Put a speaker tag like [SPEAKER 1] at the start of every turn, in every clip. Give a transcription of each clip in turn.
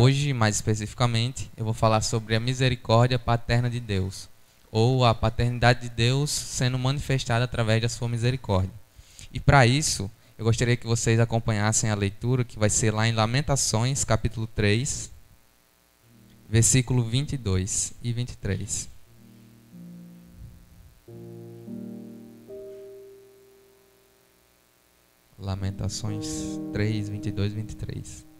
[SPEAKER 1] Hoje, mais especificamente, eu vou falar sobre a misericórdia paterna de Deus, ou a paternidade de Deus sendo manifestada através da sua misericórdia. E para isso, eu gostaria que vocês acompanhassem a leitura, que vai ser lá em Lamentações, capítulo 3, versículo 22 e 23. Lamentações 3, 22 e 23.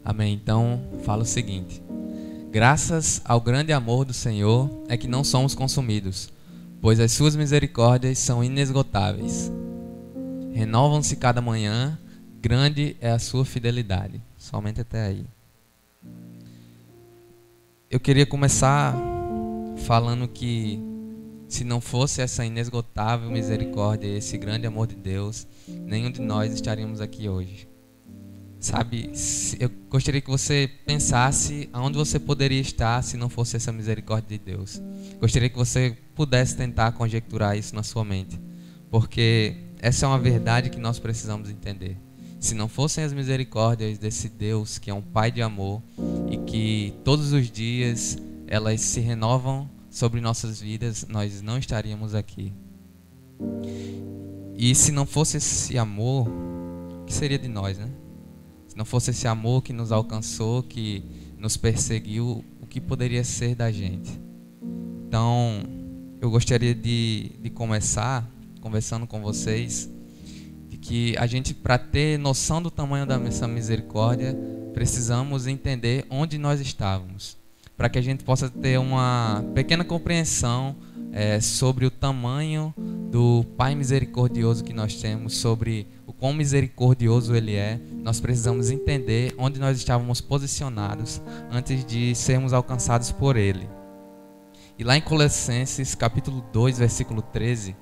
[SPEAKER 1] Amém. Então, fala o seguinte: graças ao grande amor do Senhor é que não somos consumidos, pois as suas misericórdias são inesgotáveis. Renovam-se cada manhã, grande é a sua fidelidade. Somente até aí. Eu queria começar falando que se não fosse essa inesgotável misericórdia, esse grande amor de Deus, nenhum de nós estaríamos aqui hoje. Sabe, eu gostaria que você pensasse aonde você poderia estar se não fosse essa misericórdia de Deus. Gostaria que você pudesse tentar conjecturar isso na sua mente, porque essa é uma verdade que nós precisamos entender. Se não fossem as misericórdias desse Deus que é um Pai de amor e que todos os dias elas se renovam sobre nossas vidas, nós não estaríamos aqui. E se não fosse esse amor, o que seria de nós, né? Se não fosse esse amor que nos alcançou, que nos perseguiu, o que poderia ser da gente? Então, eu gostaria de começar conversando com vocês de que a gente, para ter noção do tamanho dessa misericórdia, precisamos entender onde nós estávamos, para que a gente possa ter uma pequena compreensão sobre o tamanho do Pai misericordioso que nós temos, sobre o quão misericordioso Ele é. Nós precisamos entender onde nós estávamos posicionados antes de sermos alcançados por Ele. E lá em Colossenses capítulo 2, versículo 13,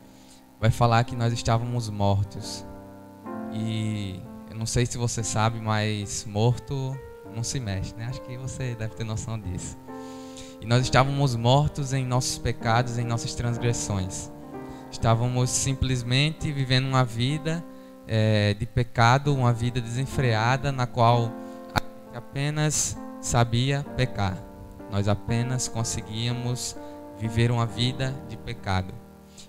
[SPEAKER 1] vai falar que nós estávamos mortos. E eu não sei se você sabe, mas morto não se mexe, né? Acho que você deve ter noção disso. E nós estávamos mortos em nossos pecados, em nossas transgressões. Estávamos simplesmente vivendo uma vida de pecado, uma vida desenfreada, na qual a gente apenas sabia pecar. Nós apenas conseguíamos viver uma vida de pecado.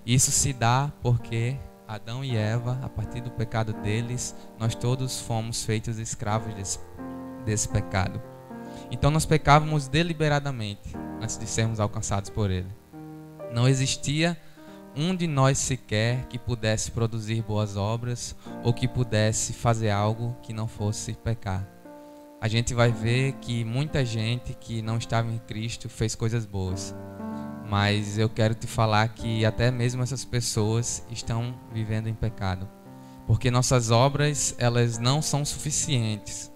[SPEAKER 1] Isso se dá porque Adão e Eva, a partir do pecado deles, nós todos fomos feitos escravos desse pecado. Então nós pecávamos deliberadamente antes de sermos alcançados por Ele. Não existia um de nós sequer que pudesse produzir boas obras ou que pudesse fazer algo que não fosse pecar. A gente vai ver que muita gente que não estava em Cristo fez coisas boas. Mas eu quero te falar que até mesmo essas pessoas estão vivendo em pecado. Porque nossas obras, elas não são suficientes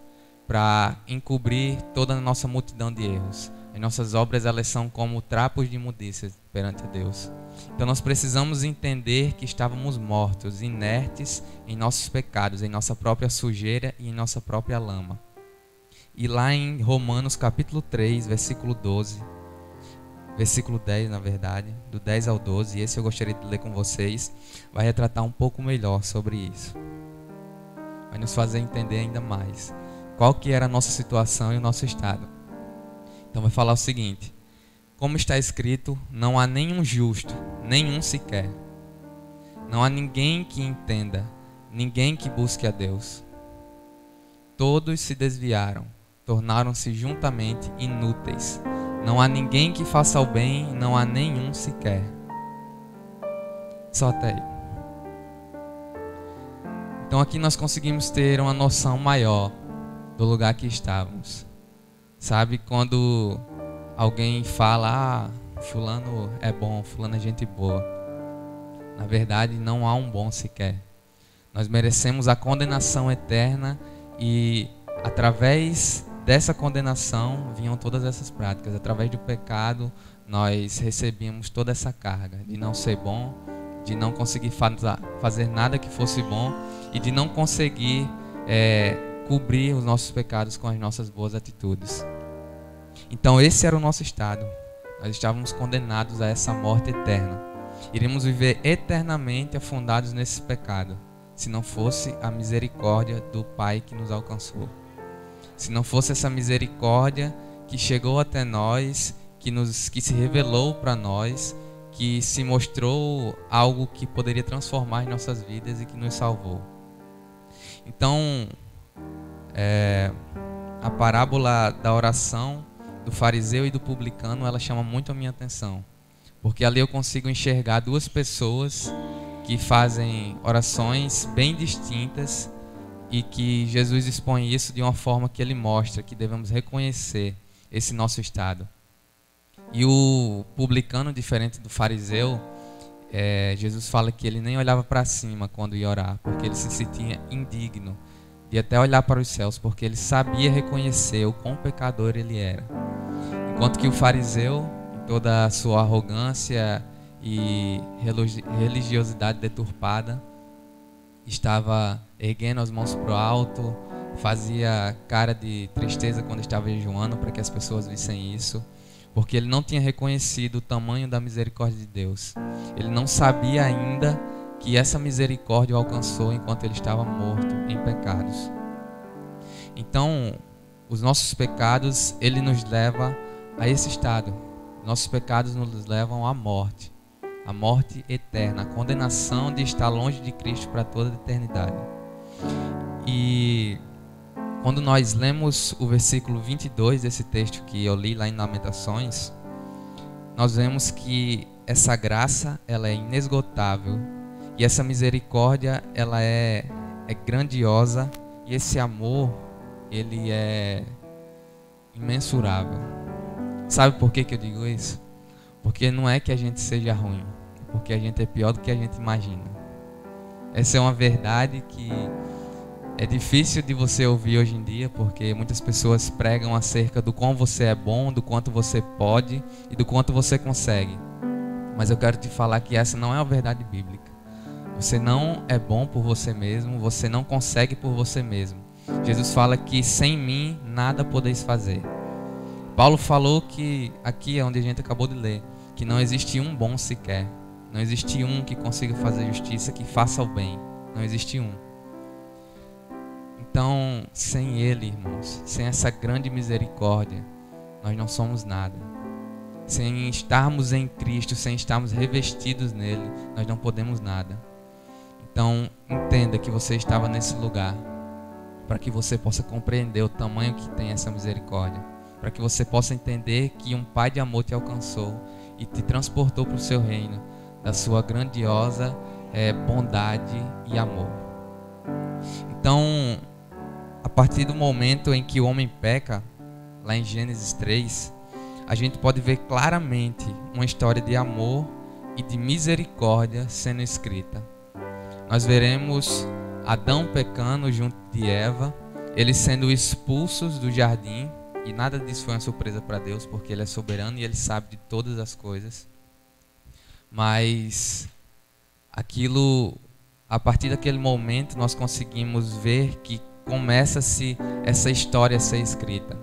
[SPEAKER 1] para encobrir toda a nossa multidão de erros. As nossas obras, elas são como trapos de imundícia perante a Deus. Então nós precisamos entender que estávamos mortos, inertes em nossos pecados, em nossa própria sujeira e em nossa própria lama. E lá em Romanos capítulo 3, versículo 12, versículo 10 na verdade, do 10 ao 12, e esse eu gostaria de ler com vocês, vai retratar um pouco melhor sobre isso. Vai nos fazer entender ainda mais qual que era a nossa situação e o nosso estado. Então vai falar o seguinte: como está escrito, não há nenhum justo, nenhum sequer. Não há ninguém que entenda, ninguém que busque a Deus. Todos se desviaram, tornaram-se juntamente inúteis. Não há ninguém que faça o bem, não há nenhum sequer. Só até aí. Então aqui nós conseguimos ter uma noção maior do lugar que estávamos. Sabe, quando alguém fala, fulano é bom, fulano é gente boa. Na verdade, não há um bom sequer. Nós merecemos a condenação eterna e através dessa condenação vinham todas essas práticas. Através do pecado, nós recebíamos toda essa carga de não ser bom, de não conseguir fazer nada que fosse bom e de não conseguir cobrir os nossos pecados com as nossas boas atitudes. Então esse era o nosso estado. Nós estávamos condenados a essa morte eterna. Iríamos viver eternamente afundados nesse pecado, se não fosse a misericórdia do Pai que nos alcançou. Se não fosse essa misericórdia que chegou até nós, que se revelou para nós, que se mostrou algo que poderia transformar as nossas vidas e que nos salvou. Então, a parábola da oração do fariseu e do publicano, ela chama muito a minha atenção, porque ali eu consigo enxergar duas pessoas que fazem orações bem distintas e que Jesus expõe isso de uma forma que ele mostra que devemos reconhecer esse nosso estado. E o publicano, diferente do fariseu, Jesus fala que ele nem olhava para cima quando ia orar, porque ele se sentia indigno de até olhar para os céus, porque ele sabia reconhecer o quão pecador ele era. Enquanto que o fariseu, em toda a sua arrogância e religiosidade deturpada, estava erguendo as mãos para o alto, fazia cara de tristeza quando estava jejuando para que as pessoas vissem isso, porque ele não tinha reconhecido o tamanho da misericórdia de Deus. Ele não sabia ainda que essa misericórdia o alcançou enquanto ele estava morto em pecados. Então, os nossos pecados, ele nos leva a esse estado. Nossos pecados nos levam à morte eterna, a condenação de estar longe de Cristo para toda a eternidade. E quando nós lemos o versículo 22 desse texto que eu li lá em Lamentações, nós vemos que essa graça, ela é inesgotável, e essa misericórdia, ela é grandiosa, e esse amor, ele é imensurável. Sabe por que eu digo isso? Porque não é que a gente seja ruim, porque a gente é pior do que a gente imagina. Essa é uma verdade que é difícil de você ouvir hoje em dia, porque muitas pessoas pregam acerca do quão você é bom, do quanto você pode e do quanto você consegue. Mas eu quero te falar que essa não é a verdade bíblica. Você não é bom por você mesmo, você não consegue por você mesmo. Jesus fala que sem mim nada podeis fazer. Paulo falou que, aqui onde a gente acabou de ler, que não existe um bom sequer. Não existe um que consiga fazer justiça, que faça o bem. Não existe um. Então, sem Ele, irmãos, sem essa grande misericórdia, nós não somos nada. Sem estarmos em Cristo, sem estarmos revestidos nele, nós não podemos nada. Então, entenda que você estava nesse lugar, para que você possa compreender o tamanho que tem essa misericórdia, para que você possa entender que um Pai de amor te alcançou e te transportou para o seu reino, da sua grandiosa bondade e amor. Então, a partir do momento em que o homem peca, lá em Gênesis 3, a gente pode ver claramente uma história de amor e de misericórdia sendo escrita. Nós veremos Adão pecando junto de Eva, eles sendo expulsos do jardim, e nada disso foi uma surpresa para Deus, porque Ele é soberano e Ele sabe de todas as coisas. Mas aquilo, a partir daquele momento, nós conseguimos ver que começa-se essa história a ser escrita.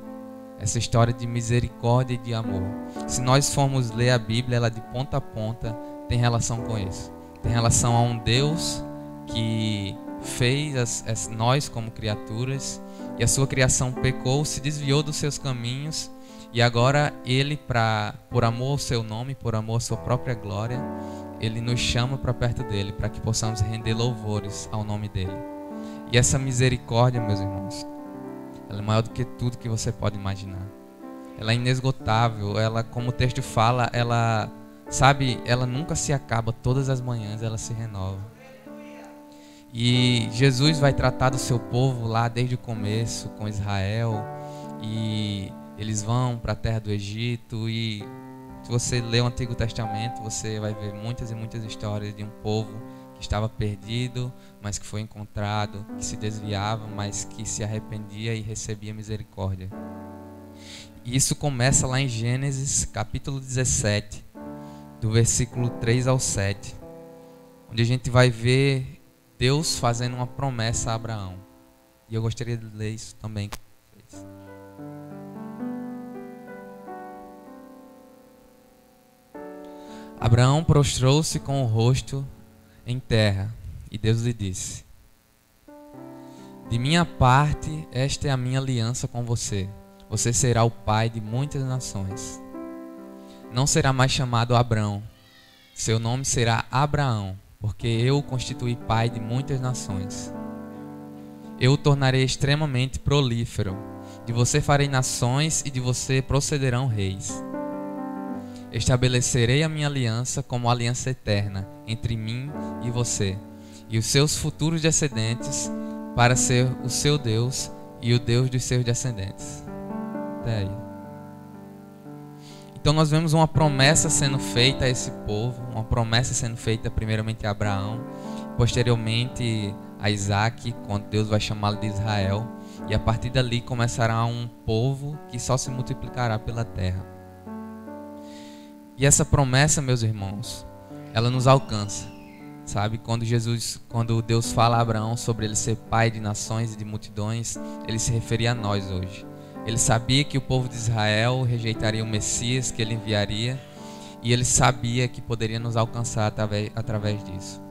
[SPEAKER 1] Essa história de misericórdia e de amor. Se nós formos ler a Bíblia, ela de ponta a ponta tem relação com isso. Tem relação a um Deus que fez nós como criaturas, e a sua criação pecou, se desviou dos seus caminhos, e agora Ele, por amor ao seu nome, por amor à sua própria glória, Ele nos chama para perto dEle, para que possamos render louvores ao nome dEle. E essa misericórdia, meus irmãos, ela é maior do que tudo que você pode imaginar. Ela é inesgotável, ela, como o texto fala, ela nunca se acaba, todas as manhãs ela se renova. E Jesus vai tratar do seu povo lá desde o começo, com Israel, e eles vão para a terra do Egito, e se você ler o Antigo Testamento, você vai ver muitas e muitas histórias de um povo que estava perdido, mas que foi encontrado, que se desviava, mas que se arrependia e recebia misericórdia. E isso começa lá em Gênesis capítulo 17, do versículo 3 ao 7, onde a gente vai ver Deus fazendo uma promessa a Abraão. E eu gostaria de ler isso também. Abraão prostrou-se com o rosto em terra, e Deus lhe disse: de minha parte, esta é a minha aliança com você. Você será o pai de muitas nações. Não será mais chamado Abrão. Seu nome será Abraão, porque eu o constituí pai de muitas nações. Eu o tornarei extremamente prolífero. De você farei nações e de você procederão reis. Estabelecerei a minha aliança como aliança eterna entre mim e você e os seus futuros descendentes, para ser o seu Deus e o Deus dos seus descendentes. Até aí. Então nós vemos uma promessa sendo feita a esse povo, uma promessa sendo feita primeiramente a Abraão, posteriormente a Isaac, quando Deus vai chamá-lo de Israel, e a partir dali começará um povo que só se multiplicará pela terra. E essa promessa, meus irmãos, ela nos alcança. Sabe, quando Deus fala a Abraão sobre ele ser pai de nações e de multidões, ele se referia a nós hoje. Ele sabia que o povo de Israel rejeitaria o Messias que ele enviaria, e ele sabia que poderia nos alcançar através disso.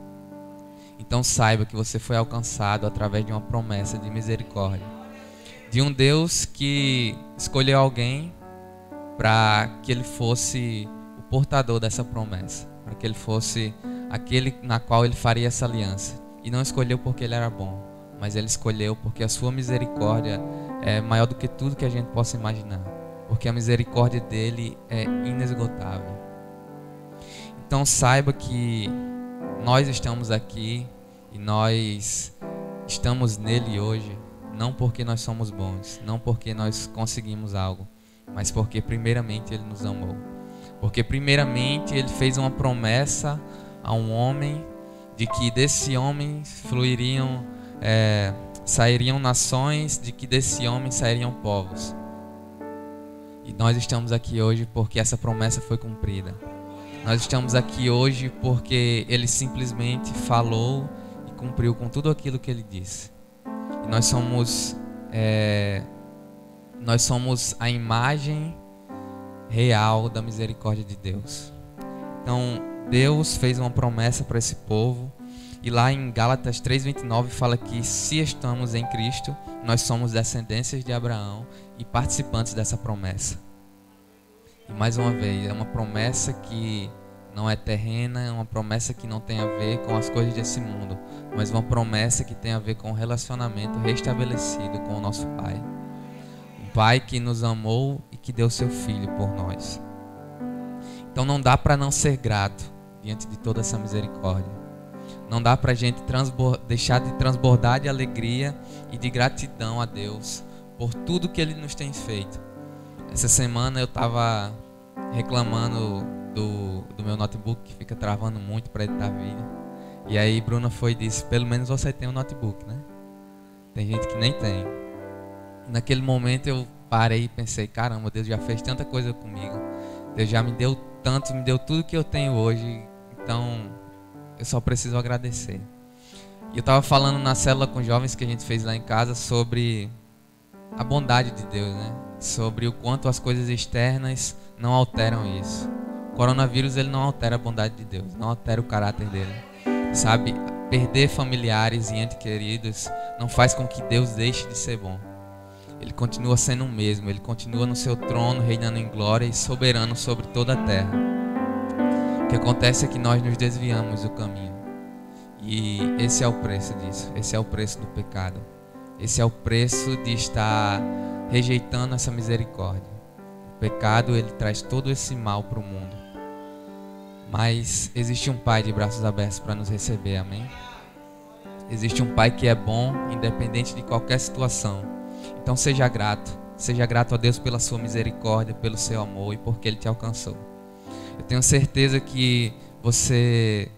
[SPEAKER 1] Então saiba que você foi alcançado através de uma promessa de misericórdia, de um Deus que escolheu alguém para que ele fosse o portador dessa promessa, para que ele fosse aquele na qual ele faria essa aliança. E não escolheu porque ele era bom, mas ele escolheu porque a sua misericórdia é maior do que tudo que a gente possa imaginar, porque a misericórdia dele é inesgotável. Então saiba que nós estamos aqui e nós estamos nele hoje, não porque nós somos bons, não porque nós conseguimos algo, mas porque primeiramente ele nos amou, porque primeiramente ele fez uma promessa a um homem, de que desse homem sairiam nações, de que desse homem sairiam povos. E nós estamos aqui hoje porque essa promessa foi cumprida. Nós estamos aqui hoje porque ele simplesmente falou e cumpriu com tudo aquilo que ele disse. E nós somos a imagem real da misericórdia de Deus. Então Deus fez uma promessa para esse povo, e lá em Gálatas 3:29 fala que se estamos em Cristo, nós somos descendências de Abraão e participantes dessa promessa. E mais uma vez, é uma promessa que não é terrena, é uma promessa que não tem a ver com as coisas desse mundo, mas uma promessa que tem a ver com o relacionamento restabelecido com o nosso Pai. Um Pai que nos amou e que deu seu Filho por nós. Então não dá para não ser grato diante de toda essa misericórdia. Não dá para a gente deixar de transbordar de alegria e de gratidão a Deus por tudo que Ele nos tem feito. Essa semana eu estava reclamando do meu notebook, que fica travando muito para editar vídeo. E aí Bruna foi e disse: pelo menos você tem um notebook, né? Tem gente que nem tem. E naquele momento eu parei e pensei: caramba, Deus já fez tanta coisa comigo. Deus já me deu tanto, me deu tudo que eu tenho hoje. Então eu só preciso agradecer. E eu estava falando na célula com jovens que a gente fez lá em casa sobre a bondade de Deus, né? Sobre o quanto as coisas externas não alteram isso. O coronavírus, ele não altera a bondade de Deus, não altera o caráter dele. Sabe, perder familiares e entes queridos não faz com que Deus deixe de ser bom. Ele continua sendo o mesmo, ele continua no seu trono, reinando em glória e soberano sobre toda a terra. O que acontece é que nós nos desviamos do caminho. E esse é o preço disso. Esse é o preço do pecado. Esse é o preço de estar rejeitando essa misericórdia. O pecado, ele traz todo esse mal para o mundo. Mas existe um Pai de braços abertos para nos receber, amém? Existe um Pai que é bom, independente de qualquer situação. Então seja grato a Deus pela sua misericórdia, pelo seu amor e porque Ele te alcançou. Eu tenho certeza que você,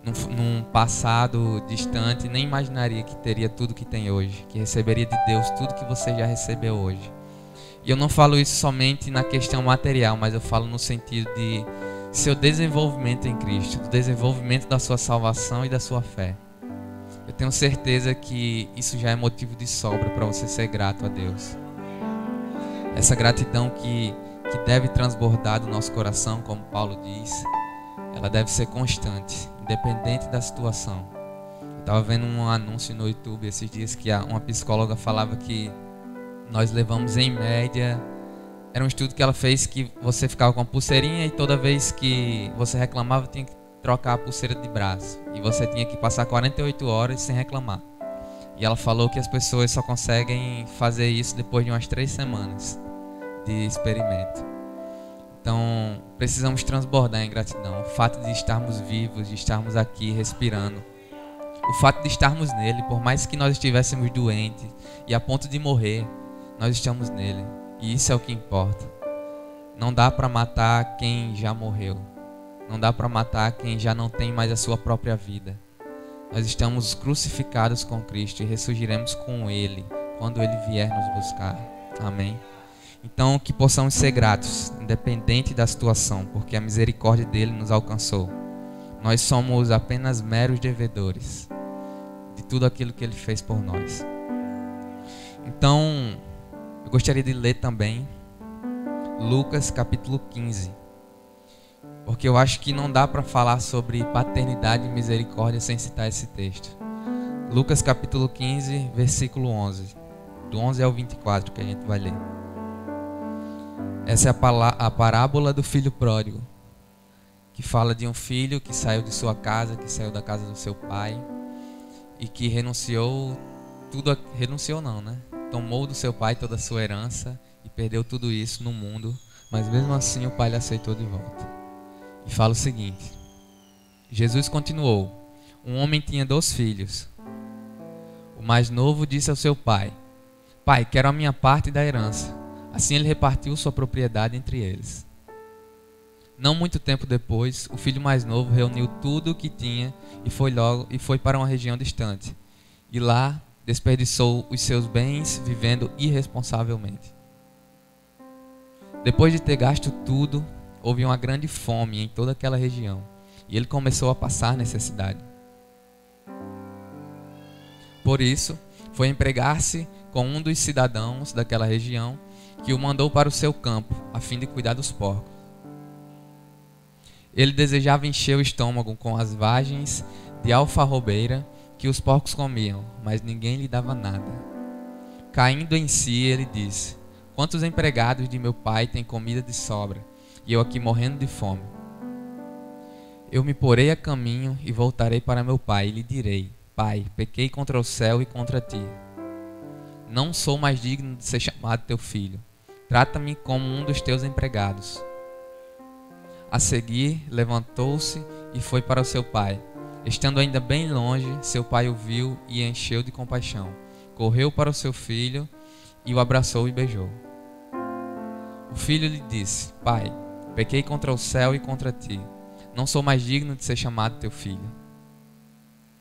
[SPEAKER 1] num passado distante, nem imaginaria que teria tudo que tem hoje, que receberia de Deus tudo que você já recebeu hoje. E eu não falo isso somente na questão material, mas eu falo no sentido de seu desenvolvimento em Cristo, do desenvolvimento da sua salvação e da sua fé. Eu tenho certeza que isso já é motivo de sobra para você ser grato a Deus. Essa gratidão que deve transbordar do nosso coração, como Paulo diz, ela deve ser constante, independente da situação. Eu estava vendo um anúncio no YouTube esses dias que uma psicóloga falava que nós levamos em média, era um estudo que ela fez, que você ficava com a pulseirinha e toda vez que você reclamava tinha que trocar a pulseira de braço. E você tinha que passar 48 horas sem reclamar. E ela falou que as pessoas só conseguem fazer isso depois de umas 3 semanas de experimento. Então, precisamos transbordar em gratidão. O fato de estarmos vivos, de estarmos aqui respirando, o fato de estarmos nele, por mais que nós estivéssemos doentes e a ponto de morrer, nós estamos nele. E isso é o que importa. Não dá para matar quem já morreu. Não dá para matar quem já não tem mais a sua própria vida. Nós estamos crucificados com Cristo e ressurgiremos com Ele quando Ele vier nos buscar. Amém? Então, que possamos ser gratos, independente da situação, porque a misericórdia dele nos alcançou. Nós somos apenas meros devedores de tudo aquilo que ele fez por nós. Então, eu gostaria de ler também Lucas capítulo 15, porque eu acho que não dá para falar sobre paternidade e misericórdia sem citar esse texto. Lucas capítulo 15, versículo 11, do 11 ao 24 que a gente vai ler. Essa é a parábola do filho pródigo, que fala de um filho que saiu de sua casa, que saiu da casa do seu pai e que renunciou tudo, renunciou não, né? Tomou do seu pai toda a sua herança e perdeu tudo isso no mundo, mas mesmo assim o pai lhe aceitou de volta. E fala o seguinte: Jesus continuou: um homem tinha 2 filhos. O mais novo disse ao seu pai: pai, quero a minha parte da herança. Assim ele repartiu sua propriedade entre eles. Não muito tempo depois, o filho mais novo reuniu tudo o que tinha e foi para uma região distante. E lá desperdiçou os seus bens vivendo irresponsavelmente. Depois de ter gasto tudo, houve uma grande fome em toda aquela região e ele começou a passar necessidade. Por isso, foi empregar-se com um dos cidadãos daquela região, que o mandou para o seu campo, a fim de cuidar dos porcos. Ele desejava encher o estômago com as vagens de alfarrobeira que os porcos comiam, mas ninguém lhe dava nada. Caindo em si, ele disse: quantos empregados de meu pai têm comida de sobra, e eu aqui morrendo de fome? Eu me porei a caminho e voltarei para meu pai, e lhe direi: pai, pequei contra o céu e contra ti. Não sou mais digno de ser chamado teu filho. Trata-me como um dos teus empregados. A seguir, levantou-se e foi para o seu pai. Estando ainda bem longe, seu pai o viu e encheu de compaixão. Correu para o seu filho e o abraçou e beijou. O filho lhe disse: pai, pequei contra o céu e contra ti. Não sou mais digno de ser chamado teu filho.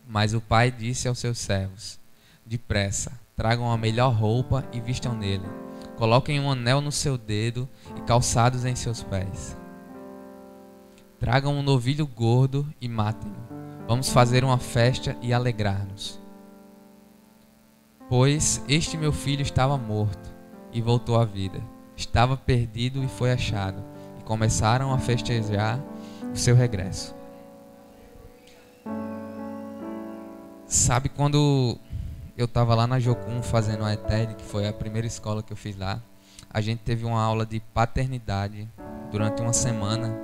[SPEAKER 1] Mas o pai disse aos seus servos: depressa, tragam a melhor roupa e vistam nele. Coloquem um anel no seu dedo e calçados em seus pés. Tragam um novilho gordo e matem-no. Vamos fazer uma festa e alegrar-nos. Pois este meu filho estava morto e voltou à vida. Estava perdido e foi achado. E começaram a festejar o seu regresso. Sabe quando eu estava lá na Jocum fazendo a ETED, que foi a primeira escola que eu fiz lá, a gente teve uma aula de paternidade durante uma semana.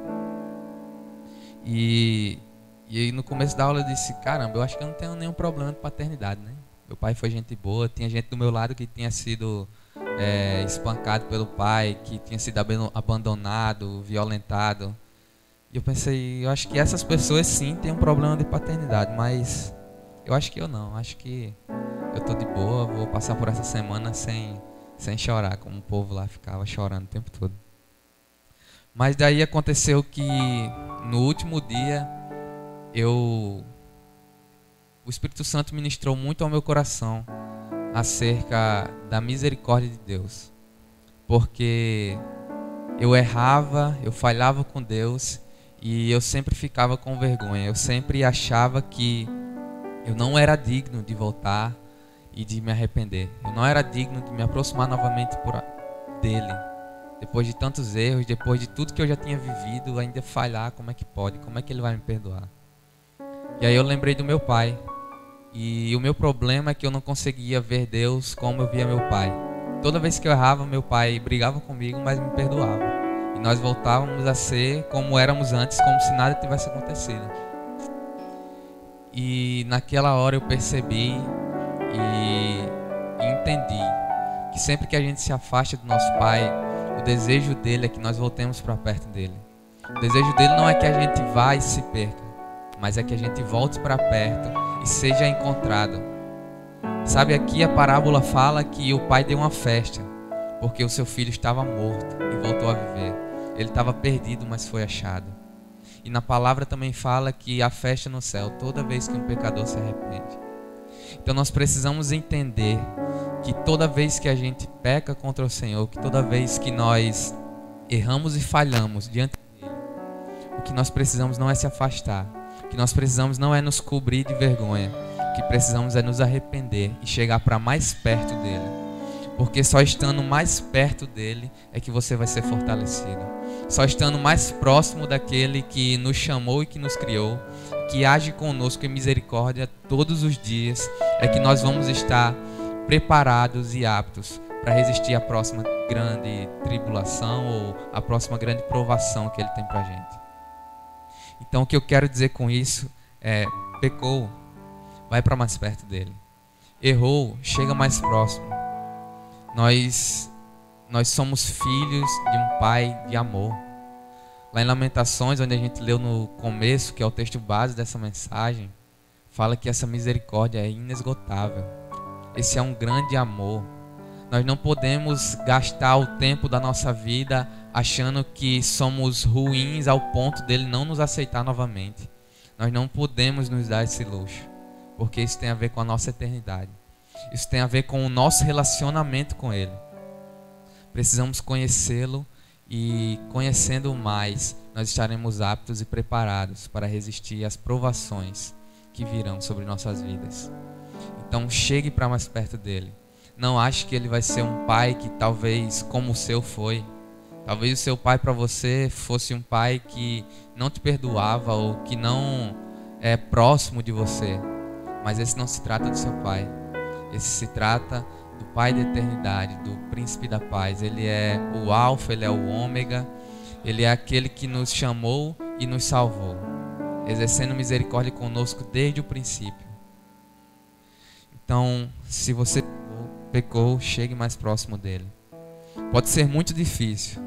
[SPEAKER 1] E no começo da aula eu disse: caramba, eu acho que eu não tenho nenhum problema de paternidade, né? Meu pai foi gente boa, tinha gente do meu lado que tinha sido espancado pelo pai, que tinha sido abandonado, violentado. E eu pensei, eu acho que essas pessoas sim têm um problema de paternidade, mas eu acho que eu não, acho que eu tô de boa, vou passar por essa semana sem chorar, como o povo lá ficava chorando o tempo todo. Mas daí aconteceu que no último dia o Espírito Santo ministrou muito ao meu coração acerca da misericórdia de Deus. Porque eu errava, eu falhava com Deus e eu sempre ficava com vergonha. Eu sempre achava que Eu não era digno de voltar e de me arrepender. Eu não era digno de me aproximar novamente dele. Depois de tantos erros, depois de tudo que eu já tinha vivido, ainda falhar, como é que pode? Como é que ele vai me perdoar? E aí eu lembrei do meu pai. E o meu problema é que eu não conseguia ver Deus como eu via meu pai. Toda vez que eu errava, meu pai brigava comigo, mas me perdoava. E nós voltávamos a ser como éramos antes, como se nada tivesse acontecido. E naquela hora eu percebi e entendi que sempre que a gente se afasta do nosso pai, o desejo dele é que nós voltemos para perto dele. O desejo dele não é que a gente vá e se perca, mas é que a gente volte para perto e seja encontrado. Sabe, aqui a parábola fala que o pai deu uma festa porque o seu filho estava morto e voltou a viver. Ele estava perdido, mas foi achado. E na palavra também fala que há festa no céu toda vez que um pecador se arrepende. Então nós precisamos entender que toda vez que a gente peca contra o Senhor, que toda vez que nós erramos e falhamos diante dele, o que nós precisamos não é se afastar. O que nós precisamos não é nos cobrir de vergonha. O que precisamos é nos arrepender e chegar para mais perto dele. Porque só estando mais perto dele é que você vai ser fortalecido. Só estando mais próximo daquele que nos chamou e que nos criou, que age conosco em misericórdia todos os dias, é que nós vamos estar preparados e aptos para resistir à próxima grande tribulação ou à próxima grande provação que ele tem para a gente. Então o que eu quero dizer com isso é: pecou, vai para mais perto dele. Errou, chega mais próximo. Nós somos filhos de um pai de amor. Lá em Lamentações, onde a gente leu no começo, que é o texto base dessa mensagem, fala que essa misericórdia é inesgotável. Esse é um grande amor. Nós não podemos gastar o tempo da nossa vida achando que somos ruins ao ponto dele não nos aceitar novamente. Nós não podemos nos dar esse luxo, porque isso tem a ver com a nossa eternidade. Isso tem a ver com o nosso relacionamento com ele. Precisamos conhecê-lo e, conhecendo-o mais, nós estaremos aptos e preparados para resistir às provações que virão sobre nossas vidas. Então chegue para mais perto dele. Não ache que ele vai ser um pai que talvez como o seu foi. Talvez o seu pai para você fosse um pai que não te perdoava ou que não é próximo de você. Mas esse não se trata do seu pai. Esse se trata do Pai da eternidade, do Príncipe da paz. Ele é o Alfa, ele é o Ômega. Ele é aquele que nos chamou e nos salvou, exercendo misericórdia conosco desde o princípio. Então, se você pecou, chegue mais próximo dele. Pode ser muito difícil.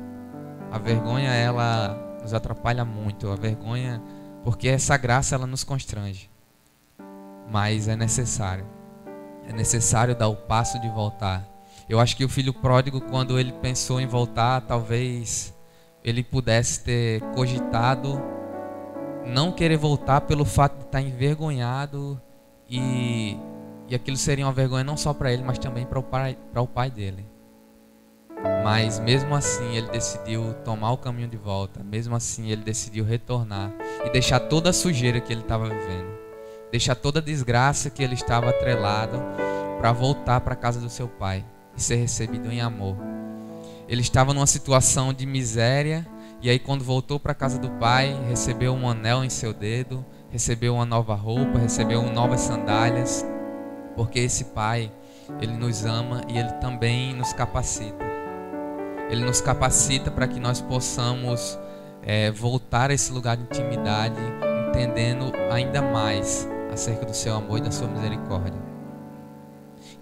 [SPEAKER 1] A vergonha, ela nos atrapalha muito. A vergonha, porque essa graça, ela nos constrange. Mas é necessário. É necessário dar o passo de voltar. Eu acho que o filho pródigo, quando ele pensou em voltar, talvez ele pudesse ter cogitado não querer voltar pelo fato de estar envergonhado, e aquilo seria uma vergonha não só para ele, mas também para o pai dele. Mas mesmo assim ele decidiu tomar o caminho de volta. Mesmo assim ele decidiu retornar e deixar toda a sujeira que ele estava vivendo, deixar toda a desgraça que ele estava atrelado, para voltar para a casa do seu pai e ser recebido em amor. Ele estava numa situação de miséria, e aí quando voltou para a casa do pai, recebeu um anel em seu dedo, recebeu uma nova roupa, recebeu novas sandálias, porque esse pai, ele nos ama e ele também nos capacita. Ele nos capacita para que nós possamos voltar a esse lugar de intimidade, entendendo ainda mais acerca do seu amor e da sua misericórdia.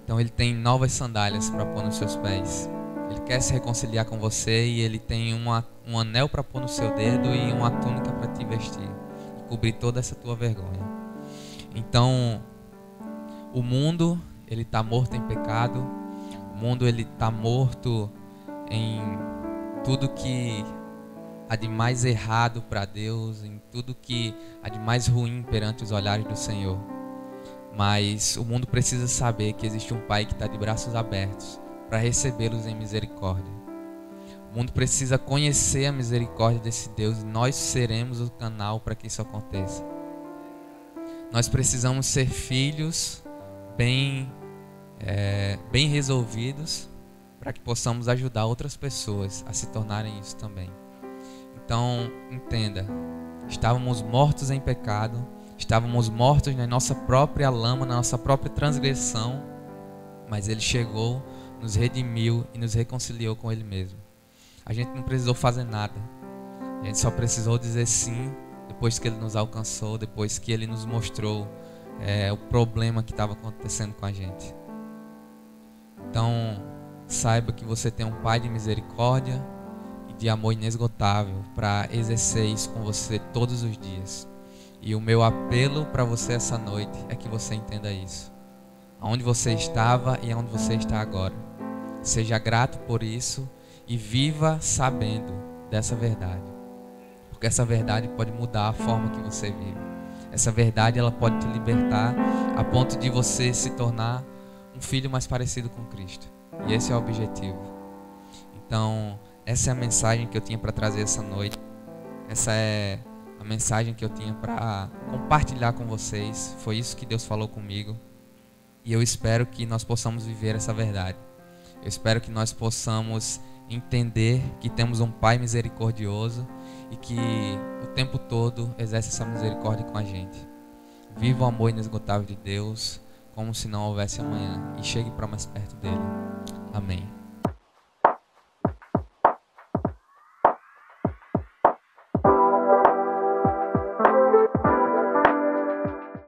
[SPEAKER 1] Então ele tem novas sandálias para pôr nos seus pés. Ele quer se reconciliar com você, e ele tem um anel para pôr no seu dedo e uma túnica para te vestir, e cobrir toda essa tua vergonha. Então o mundo, ele está morto em pecado. O mundo, ele está morto em tudo que há de mais errado para Deus, em tudo que há de mais ruim perante os olhares do Senhor. Mas o mundo precisa saber que existe um Pai que está de braços abertos para recebê-los em misericórdia. O mundo precisa conhecer a misericórdia desse Deus, e nós seremos o canal para que isso aconteça. Nós precisamos ser filhos bem resolvidos para que possamos ajudar outras pessoas a se tornarem isso também. Então, entenda, estávamos mortos em pecado, estávamos mortos na nossa própria lama, na nossa própria transgressão, mas Ele chegou, nos redimiu e nos reconciliou com Ele mesmo. A gente não precisou fazer nada, a gente só precisou dizer sim, depois que Ele nos alcançou, depois que Ele nos mostrou o problema que estava acontecendo com a gente. Então, saiba que você tem um Pai de misericórdia e de amor inesgotável para exercer isso com você todos os dias. E o meu apelo para você essa noite é que você entenda isso. Aonde você estava e aonde você está agora. Seja grato por isso e viva sabendo dessa verdade. Porque essa verdade pode mudar a forma que você vive. Essa verdade ela pode te libertar a ponto de você se tornar um filho mais parecido com Cristo. E esse é o objetivo. Então, essa é a mensagem que eu tinha para trazer essa noite. Essa é a mensagem que eu tinha para compartilhar com vocês. Foi isso que Deus falou comigo. E eu espero que nós possamos viver essa verdade. Eu espero que nós possamos entender que temos um Pai misericordioso e que o tempo todo exerce essa misericórdia com a gente. Viva o amor inesgotável de Deus como se não houvesse amanhã e chegue para mais perto dele. Amém.